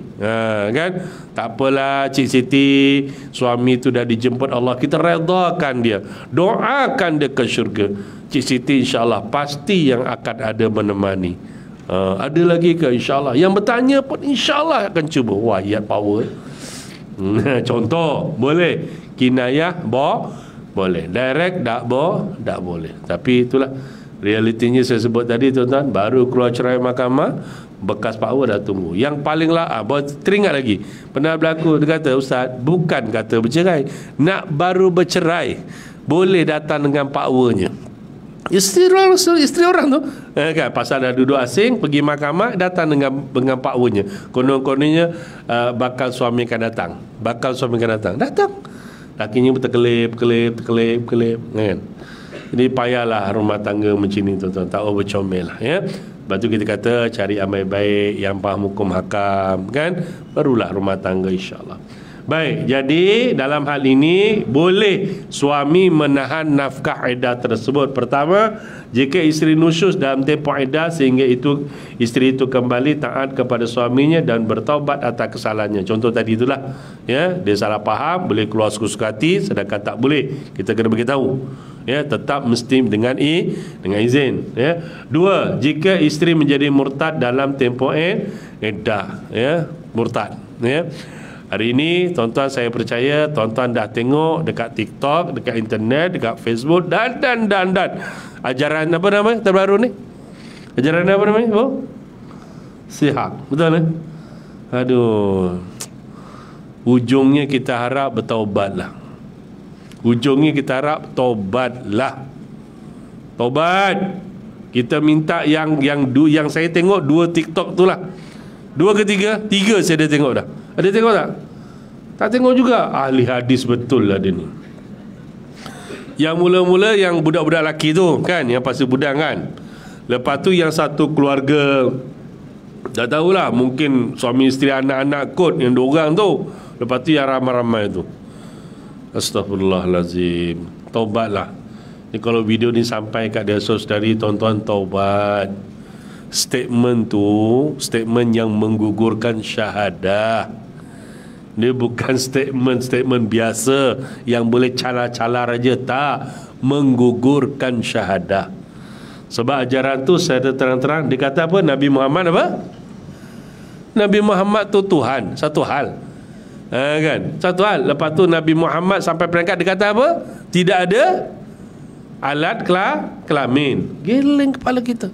Kan? Tak apalah Cik Siti, suami tu dah dijemput Allah, kita redakan dia, doakan dia ke syurga. Cik Siti insya-Allah pasti yang akan ada menemani. Ada lagi ke? InsyaAllah. Yang bertanya pun insyaAllah akan cuba. Wah, ayat power. Contoh, boleh. Kinayah, boleh. Direct, tak boleh. Tapi itulah realitinya saya sebut tadi, tuan-tuan. Baru keluar cerai mahkamah, bekas power dah tunggu. Yang paling lah, teringat lagi, pernah berlaku, dia kata, Ustaz, bukan kata bercerai, nak baru bercerai, boleh datang dengan powernya. Isteri orang tu, kan, pasal dah duduk asing, pergi mahkamah, datang dengan pakwanya. Konon-kononnya bakal suami akan datang. Datang. Lakinya pun terkelip, kan. Jadi payahlah rumah tangga macam ni, tuan-tuan. Tak bercomel lah, ya. Lepas tu kita kata cari amal baik, yang faham hukum hakam, kan, barulah rumah tangga insya-Allah. Baik, jadi dalam hal ini boleh suami menahan nafkah iddah tersebut. Pertama, jika isteri nusyus dalam tempoh iddah sehingga isteri itu kembali taat kepada suaminya dan bertaubat atas kesalahannya. Contoh tadi itulah, ya, dia salah faham, boleh keluar suka-suka hati, sedangkan tak boleh. Kita kena beritahu, ya, tetap mesti dengan izin, ya. Dua, jika isteri menjadi murtad dalam tempoh iddah, ya, murtad, ya. Hari ini, tuan-tuan, saya percaya tuan-tuan dah tengok dekat TikTok, dekat internet, dekat Facebook, dan ajaran apa namanya terbaru ni? Ajaran apa namanya? Sihak, betul ni? Aduh, ujungnya kita harap bertaubatlah. Taubat. Kita minta yang saya tengok 2 TikTok tu lah. 2 ke 3? 3 saya dah tengok dah. Ada tengok tak? Tak tengok juga. Ahli hadis betul lah dia ni. Yang mula-mula yang budak-budak lelaki tu, kan, yang pasal budak, kan. Lepas tu yang satu keluarga, tak tahulah, mungkin suami isteri anak-anak kot, yang 2 orang tu. Lepas tu yang ramai-ramai tu. Astaghfirullahalazim. Taubatlah. Ni kalau video ni sampai kat dia saudari, tuan-tuan, taubat. Statement tu statement yang menggugurkan syahadah. Dia bukan statement biasa yang boleh calar-calar aja, tak, menggugurkan syahadah. Sebab ajaran tu saya terang-terang dikata apa? Nabi Muhammad apa? Nabi Muhammad tu Tuhan, satu hal. Kan? Satu hal. Lepas tu Nabi Muhammad sampai peringkat dia kata apa? Tidak ada alat kelamin. Geleng kepala kita.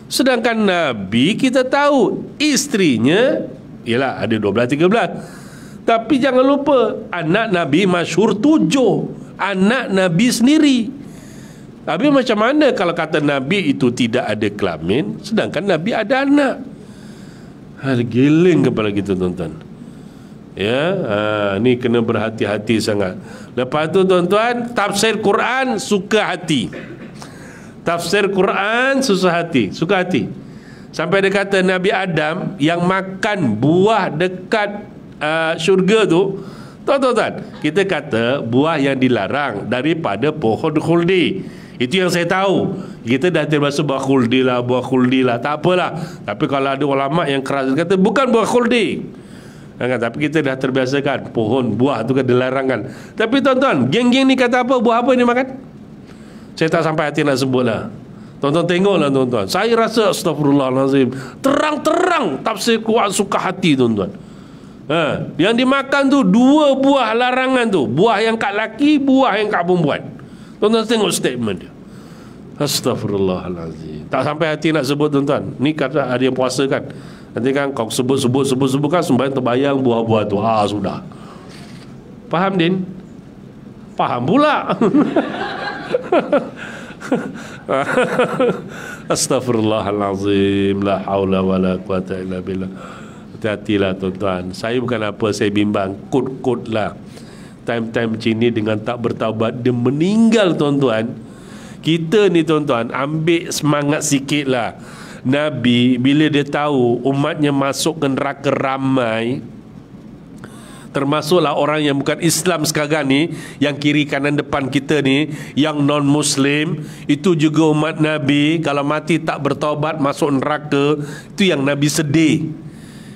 Sedangkan Nabi kita tahu istrinya ialah ada 12-13. Tapi jangan lupa, anak Nabi masyhur 7. Anak Nabi sendiri. Tapi macam mana kalau kata Nabi itu tidak ada kelamin, sedangkan Nabi ada anak? Geleng kepala kita, tuan-tuan. Ya, ni kena berhati-hati sangat. Lepas tu, tuan-tuan, tafsir Quran suka hati. Tafsir Quran suka hati. Sampai dia kata Nabi Adam yang makan buah dekat syurga tu, tuan-tuan, kita kata buah yang dilarang daripada pohon khuldi. Itu yang saya tahu. Kita dah terbiasa buah khuldi lah. Tak apalah. Tapi kalau ada ulama yang keras kata bukan buah khuldi. kan? Tapi kita dah terbiasa kan, pohon buah tu kan dilarangkan. Tapi tuan-tuan, geng-geng ni kata apa, buah apa ni makan? Saya tak sampai hati nak sebut lah. Tuan-tuan tengoklah tuan-tuan. Saya rasa astagfirullahalazim, terang-terang tafsir kuat suka hati tuan-tuan. Yang dimakan tu 2 buah larangan tu, buah yang kat laki, buah yang kat perempuan. Tuan-tuan tengok statement dia. Astagfirullahalazim. Tak sampai hati nak sebut tuan-tuan. Ni kata ada yang puasa kan. Nanti kan kau sebut kan sembahyang terbayang buah-buah tu. Sudah. Faham Din? Faham pula. Astagfirullahalazim. La haula wala quwata illa billah. Hati-hatilah tuan-tuan. Saya bukan apa, saya bimbang. Kod-kod lah. Time-time macam ni dengan tak bertaubat, dia meninggal tuan-tuan. Kita ni tuan-tuan, ambil semangat sikit lah. Nabi bila dia tahu umatnya masuk ke neraka ramai, termasuklah orang yang bukan Islam sekarang ni, yang kiri kanan depan kita ni, yang non-Muslim, itu juga umat Nabi. Kalau mati tak bertaubat masuk neraka, itu yang Nabi sedih.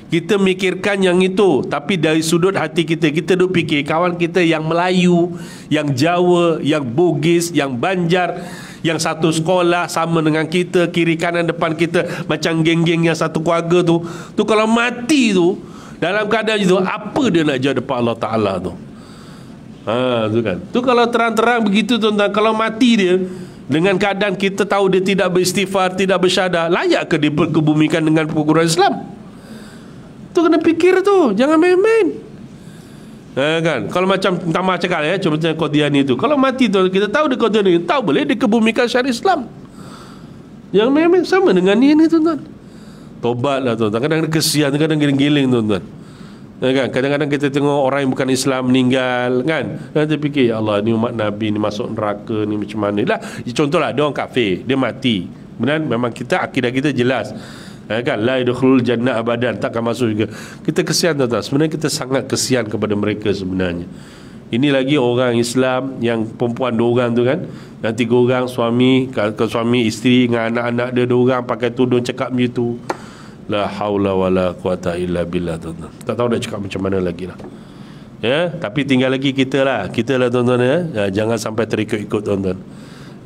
Kita mikirkan yang itu, tapi dari sudut hati kita, kita duk fikir kawan kita yang Melayu, yang Jawa, yang Bugis, yang Banjar, yang satu sekolah sama dengan kita, kiri kanan depan kita, macam geng-geng yang satu keluarga tu kalau mati tu dalam keadaan itu, apa dia nak jawab depan Allah Ta'ala tu? Tu kan. Tu kalau terang-terang begitu tuan-tuan, kalau mati dia dengan keadaan kita tahu dia tidak beristighfar, tidak bersyahadah, layak ke diperkebumikan dengan perguruan Islam? Tu kena fikir tu, jangan main-main. Kan? Kalau macam Tamah cakap contoh macam Qadiani tu, kalau mati tu kita tahu dia Qadiani, tahu boleh dikebumikan syariat Islam. Jangan main-main. Sama dengan ni tuan-tuan. Tobatlah tuan-tuan. Kadang-kadang kesian, kadang-kadang giling-giling tuan-tuan. Kan? Kadang-kadang kita tengok orang yang bukan Islam meninggal kan, kita fikir ya Allah, ni umat Nabi ni masuk neraka ni macam mana lah. Contohlah dia orang kafir, dia mati, kemudian memang kita akidah kita jelas kan, la yadkhulul jannah abadan, takkan masuk juga. Kita kesian tuan-tuan. Sebenarnya kita sangat kesian kepada mereka sebenarnya. Ini lagi orang Islam yang perempuan 2 orang tu kan, yang 3 orang suami, suami isteri dengan anak-anak dia 2 orang pakai tudung cakap macam tu. La haula wala quwata illa billah tuan-tuan. Tak tahu nak cakap macam mana lagi lah. Ya, tapi tinggal lagi kita lah tuan-tuan ya. Jangan sampai terikut-ikut tuan-tuan.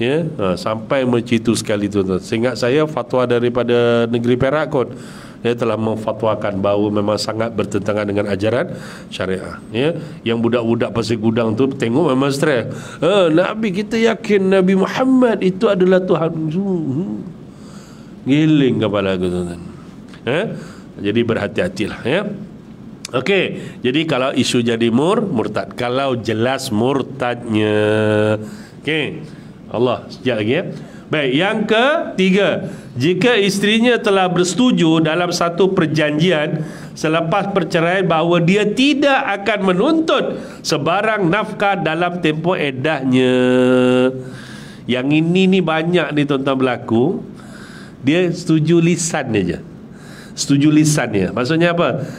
Ya, sampai macam itu sekali tuan-tuan. Seingat saya fatwa daripada negeri Perak kot, dia telah memfatwakan bahawa memang sangat bertentangan dengan ajaran syariah. Ya, yang budak-budak pasir gudang tu tengok memang stres. Nabi kita yakin Nabi Muhammad itu adalah Tuhan. Giling kepala aku tuan-tuan. Jadi berhati-hatilah ya. Okey, jadi kalau isu jadi murtad, kalau jelas murtadnya. Okey. Allah, sekejap lagi ya. Baik, yang ketiga, jika isterinya telah bersetuju dalam satu perjanjian selepas perceraian bahawa dia tidak akan menuntut sebarang nafkah dalam tempoh eddahnya. Yang ini ni banyak ni tuan-tuan berlaku. Dia setuju lisan je. Setuju lisan dia. Maksudnya apa?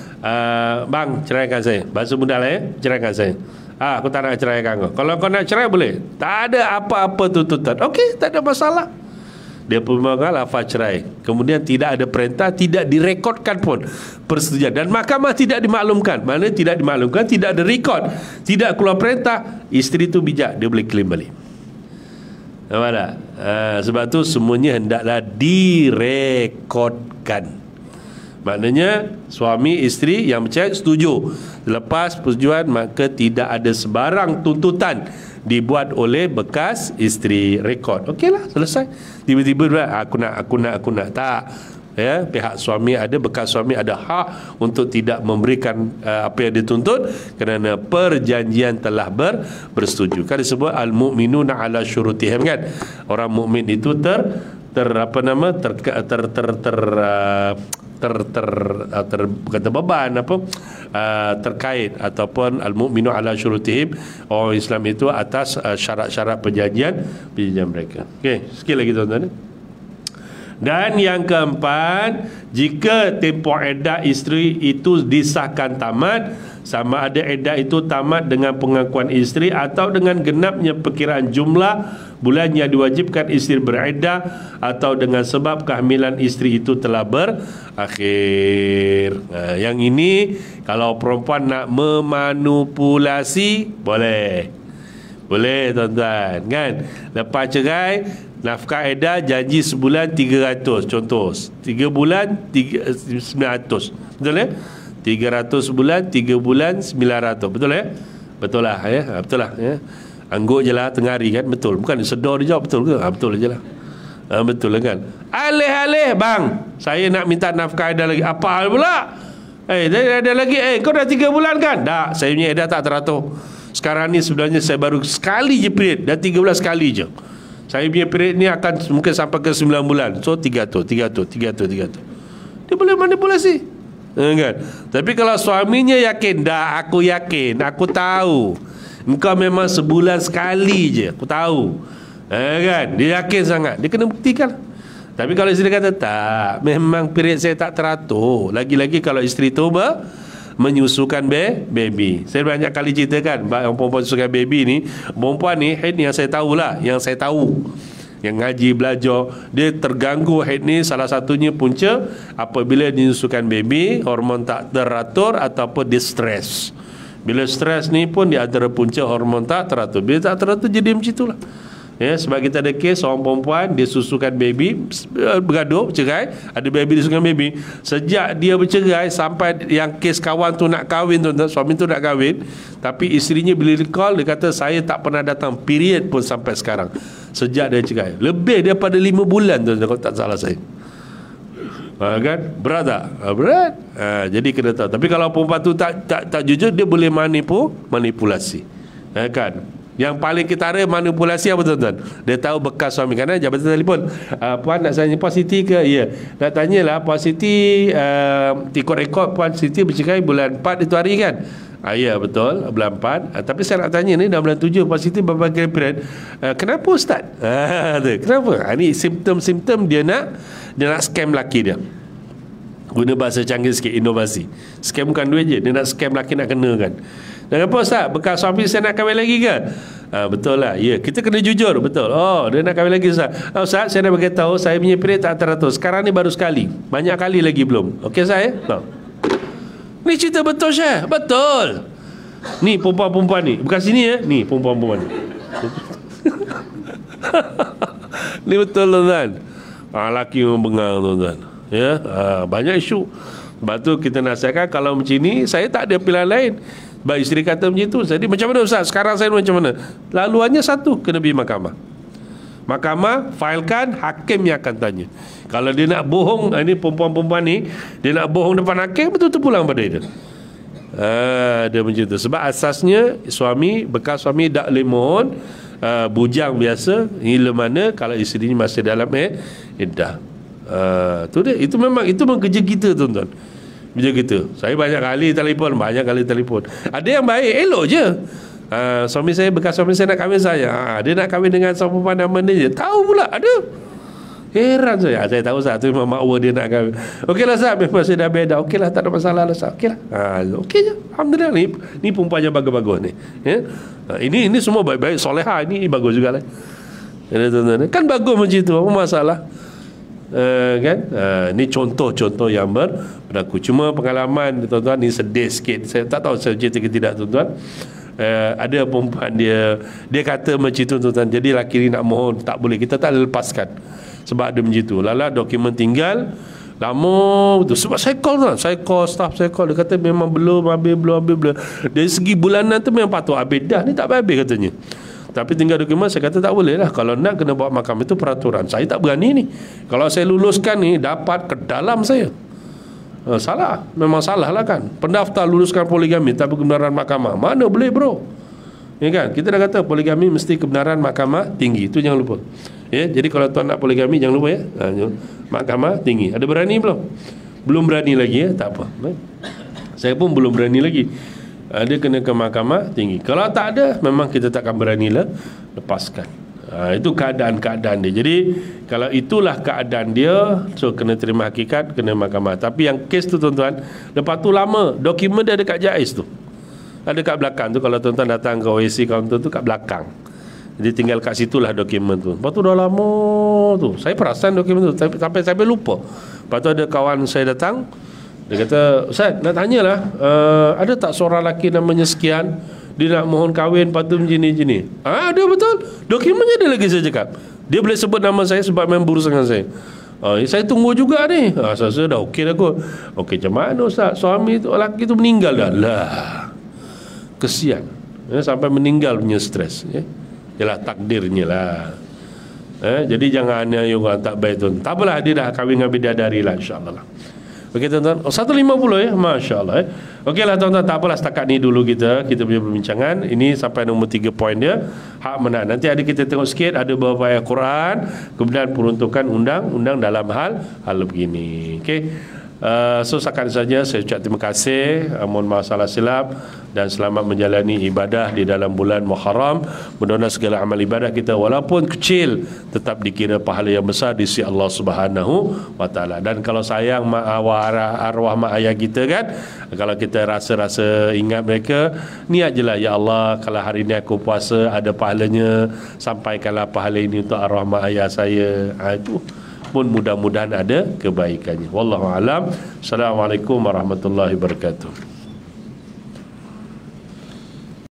Bang, ceraikan saya. Bahasa mudah lah ya, ceraikan saya. Aku tak nak ceraikan kau. Kalau kau nak cerai boleh. Tak ada apa-apa tuntutan. Okey, tak ada masalah. Dia pun mengaku lafaz cerai. Kemudian tidak ada perintah, tidak direkodkan pun persetujuan. Dan mahkamah tidak dimaklumkan. Mana tidak dimaklumkan, tidak ada rekod, tidak keluar perintah. Isteri tu bijak, dia boleh claim balik. Nampak tak? Sebab tu semuanya hendaklah direkodkan. Maknanya suami isteri yang bercerai setuju. Lepas persetujuan maka tidak ada sebarang tuntutan dibuat oleh bekas isteri, rekod. Okeylah, selesai. Tiba-tiba aku nak. Tak. Ya, pihak suami ada, bekas suami ada hak untuk tidak memberikan apa yang dituntut kerana perjanjian telah bersetuju. Kan disebut al-mu'minuna ala syurutihim kan. Orang mukmin itu terkait ataupun al-mu'minu ala syurutihim, orang Islam itu atas syarat-syarat perjanjian mereka. Okey, sekali lagi tuan-tuan. Dan yang keempat, jika tempoh iddah isteri itu disahkan tamat sama ada iddah itu tamat dengan pengakuan isteri atau dengan genapnya perkiraan jumlah bulan yang diwajibkan isteri beriddah, atau dengan sebab kehamilan isteri itu telah berakhir. Yang ini kalau perempuan nak memanipulasi boleh. Boleh tuan-tuan, kan? Lepas cerai, nafkah iddah janji sebulan 300, contoh 3 bulan 900, betul ya? 300 bulan 3 bulan 900, betul ya? Betul lah ya, betul lah ya. Angguk je lah tengah hari kan, betul. Bukan sedar dia jawab betul ke? Betul je lah. Betul lah kan. Alih-alih bang, saya nak minta nafkah iddah lagi. Apa hal pula? Dah ada lagi. Kau dah 3 bulan kan? Tak, saya punya iddah tak teratur. Sekarang ni sebenarnya saya baru sekali je period, dah 3 bulan sekali je. Saya punya period ni akan mungkin sampai ke 9 bulan. So 300. Dia boleh manipulasi, kan? Tapi kalau suaminya yakin, dah aku yakin, aku tahu engkau memang sebulan sekali je, aku tahu, kan? Dia yakin sangat, dia kena buktikan. Tapi kalau isteri kata tak, memang period saya tak teratur, lagi-lagi kalau isteri tu menyusukan baby. Saya banyak kali ceritakan yang perempuan susukan baby ni, perempuan ni head ni yang saya tahulah, yang saya tahu, yang ngaji belajar, dia terganggu head ni, salah satunya punca apabila menyusukan baby, hormon tak teratur ataupun dia stres. Bila stres ni pun di antara punca hormon tak teratur. Bila tak teratur jadi macam itulah. Ya, sebab kita ada kes seorang perempuan dia susukan baby, bergaduh, cerai, ada baby dia susukan baby. Sejak dia bercerai sampai yang kes kawan tu nak kahwin, tuan-tuan, suami tu nak kahwin, tapi isterinya bila dia call, dia kata saya tak pernah datang period pun sampai sekarang. Sejak dia cerai, lebih daripada 5 bulan, tuan-tuan, kalau tak salah saya. Kan? Berat tak? Berat. Jadi kena tahu. Tapi kalau perempuan tu tak jujur, dia boleh manipulasi. Kan? Yang paling ketara manipulasi apa, tuan-tuan? Dia tahu bekas suami. Kerana jabatan telefon, puan nak tanya Puan Siti ke? Ya. Nak tanyalah Puan Siti, ikut rekod Puan Siti bercerai bulan 4 itu hari kan? Ya betul, bulan 4. Tapi saya nak tanya ni, dah bulan 7 Puan Siti berbagai period. Kenapa Ustaz? Kenapa? Ini simptom-simptom dia nak scam laki dia. Guna bahasa canggih sikit, inovasi. Scam bukan duit je, dia nak scam laki, nak kena kan. Dan apa Ustaz? Bekas suami saya nak kahwin lagi ke? Betul lah. Ya, kita kena jujur, betul. Oh, dia nak kahwin lagi Ustaz. Ustaz, saya dah beritahu saya punya period tak teratur. Sekarang ni baru sekali. Banyak kali lagi belum. Okey saya? No. Ni cerita betul Syekh. Betul. Ni perempuan-perempuan ni. Bukan sini ya. Ni perempuan-perempuan ni. Ni betul tuan-tuan. Laki memang bengang tuan-tuan. Ya, banyak isu. Sebab tu kita nasihatkan kalau macam ni, saya tak ada pilihan lain. Sebab isteri kata macam tu. Jadi macam mana Ustaz? Sekarang saya macam mana? Laluannya satu, kena pergi mahkamah. Mahkamah filekan, hakim yang akan tanya. Kalau dia nak bohong, ini perempuan-perempuan ni, dia nak bohong depan hakim, betul-betul pulang pada dia. Dia macam tu. Sebab asasnya suami, bekas suami tak boleh mohon, bujang biasa hingga mana kalau isteri masih dalam iddah. Tu dia. Itu memang kerja kita tuan-tuan. Kerja kita. Saya banyak kali telefon. Ada yang baik, elok je. Suami saya, bekas suami saya nak kahwin saya. Dia nak kahwin dengan seorang perempuan nama dia je. Tahu pula ada. Heran saya. Saya tahu Ustaz tu memang makwa dia nak kahwin. Okeylah Ustaz, memang saya dah beda. Okeylah, tak ada masalah lah Ustaz. Okeylah. Okey je. Alhamdulillah ni perempuan yang bagus-bagus ni. Ya. Ini semua baik-baik, solehah. Ini bagus juga lah. Kan bagus macam tu. Apa masalah? Kan? Ni contoh-contoh yang berlaku. Cuma pengalaman tuan-tuan ni sedih sikit. Saya tak tahu saya cerita ke tidak tuan-tuan. Ada perempuan dia kata macam tu tuan-tuan. Jadi laki ni nak mohon, tak boleh, kita tak lepaskan sebab ada macam tu. Lala dokumen tinggal lama betul. Sebab saya call staff saya call, dia kata memang belum habis. Dari segi bulanan tu memang patut habis dah, ni tak habis katanya. Tapi tinggal dokumen, saya kata tak boleh lah. Kalau nak kena bawa mahkamah, itu peraturan. Saya tak berani ni. Kalau saya luluskan ni, dapat ke dalam saya. Salah. Memang salah lah kan. Pendaftar luluskan poligami tapi kebenaran mahkamah. Mana boleh bro? Ya kan? Kita dah kata poligami mesti kebenaran mahkamah tinggi. Itu jangan lupa. Ya, jadi kalau tuan nak poligami, jangan lupa ya. Mahkamah tinggi. Ada berani belum? Belum berani lagi ya? Tak apa. Saya pun belum berani lagi. Dia kena ke mahkamah tinggi. Kalau tak ada, memang kita takkan beranilah lepaskan. Itu keadaan-keadaan dia. Jadi kalau itulah keadaan dia, so kena terima hakikat, kena mahkamah. Tapi yang kes tu tuan-tuan, lepas tu lama, dokumen dia dekat JAIS tu. Ada kat belakang tu, kalau tuan-tuan datang ke OAC kaunter tu kat belakang. Jadi tinggal kat situlah dokumen tu. Lepas tu dah lama tu saya perasan dokumen tu sampai lupa. Lepas tu ada kawan saya datang, dia kata, "Ustaz, nak tanyalah, ada tak seorang lelaki namanya sekian, dia nak mohon kahwin, lepas tu begini-gini." Ada betul. Dokumennya ada lagi, saya cakap. Dia boleh sebut nama saya sebab main burus dengan saya. Saya tunggu juga ni. Saya dah okey dah kot. Okey, macam mana Ustaz? Suami tu, lelaki tu meninggal dah. Lah, kesian. Sampai meninggal punya stres. Yalah, takdirnya lah. Jadi jangan aniaya orang tak baik tu. Tak apalah, dia dah kahwin dengan bidadari lah, insyaAllah lah. Okey tuan-tuan, 150 ya, Masya Allah. Okeylah tuan-tuan, tak apalah, setakat ni dulu kita punya perbincangan. Ini sampai nombor 3 poin dia, hak menang. Nanti ada kita tengok sikit, ada beberapa ayat Quran, kemudian peruntukan undang-undang dalam hal begini. Okey. So setakat saja saya ucap terima kasih, mohon maaf salah silap, dan selamat menjalani ibadah di dalam bulan Muharram. Mudah-mudahan segala amal ibadah kita walaupun kecil tetap dikira pahala yang besar di sisi Allah Subhanahu wa taala. Dan kalau sayang arwah mak ayah kita kan, kalau kita rasa ingat mereka, niat jelah, ya Allah, kalau hari ini aku puasa ada pahalanya, sampaikanlah pahala ini untuk arwah mak ayah saya. Itu pun mudah-mudahan ada kebaikannya. Wallahu alam. Assalamualaikum warahmatullahi wabarakatuh.